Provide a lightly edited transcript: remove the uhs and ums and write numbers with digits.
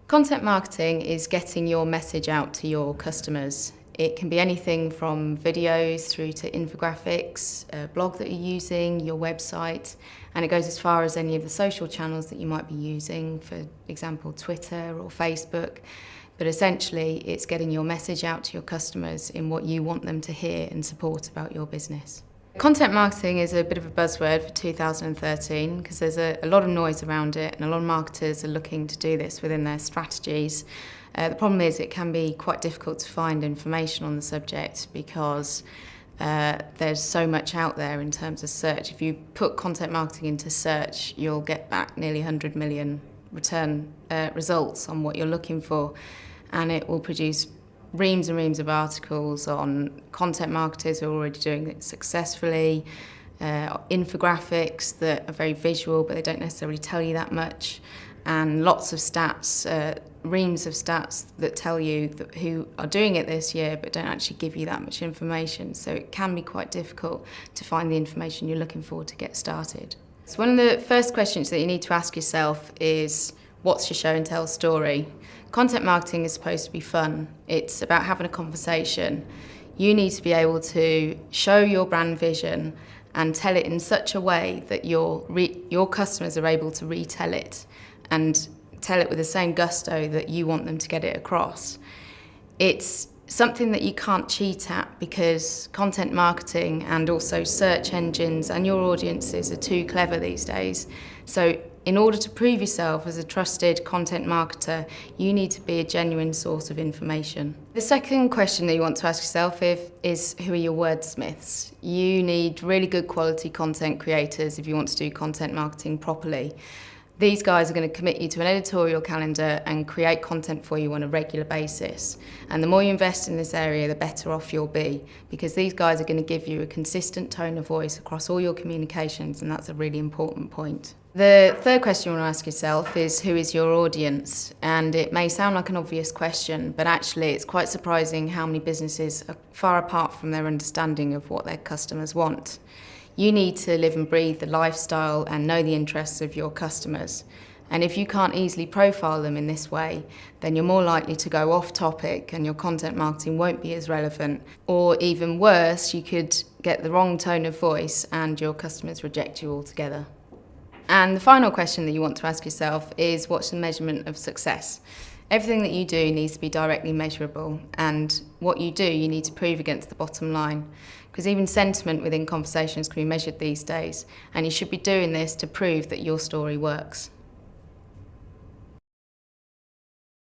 Content marketing is getting your message out to your customers. It can be anything from videos through to infographics, a blog that you're using, your website, and it goes as far as any of the social channels that you might be using, for example, Twitter or Facebook. But essentially, it's getting your message out to your customers in what you want them to hear and support about your business. Content marketing is a bit of a buzzword for 2013 because there's a lot of noise around it and a lot of marketers are looking to do this within their strategies. The problem is it can be quite difficult to find information on the subject because there's so much out there in terms of search. If you put content marketing into search, you'll get back nearly 100 million return results on what you're looking for, and it will produce reams and reams of articles on content marketers who are already doing it successfully, infographics that are very visual but they don't necessarily tell you that much, and lots of stats, reams of stats that tell you who are doing it this year but don't actually give you that much information. So it can be quite difficult to find the information you're looking for to get started. So one of the first questions that you need to ask yourself is, what's your show and tell story? Content marketing is supposed to be fun. It's about having a conversation. You need to be able to show your brand vision and tell it in such a way that your customers are able to retell it and tell it with the same gusto that you want them to get it across. It's something that you can't cheat at because content marketing and also search engines and your audiences are too clever these days. So in order to prove yourself as a trusted content marketer, you need to be a genuine source of information. The second question that you want to ask yourself is who are your wordsmiths? You need really good quality content creators if you want to do content marketing properly. These guys are going to commit you to an editorial calendar and create content for you on a regular basis. And the more you invest in this area, the better off you'll be, because these guys are going to give you a consistent tone of voice across all your communications, and that's a really important point. The third question you want to ask yourself is, who is your audience? And it may sound like an obvious question, but actually it's quite surprising how many businesses are far apart from their understanding of what their customers want. You need to live and breathe the lifestyle and know the interests of your customers. And if you can't easily profile them in this way, then you're more likely to go off topic and your content marketing won't be as relevant. Or even worse, you could get the wrong tone of voice and your customers reject you altogether. And the final question that you want to ask yourself is, what's the measurement of success? Everything that you do needs to be directly measurable, and what you do, you need to prove against the bottom line. Because even sentiment within conversations can be measured these days, and you should be doing this to prove that your story works.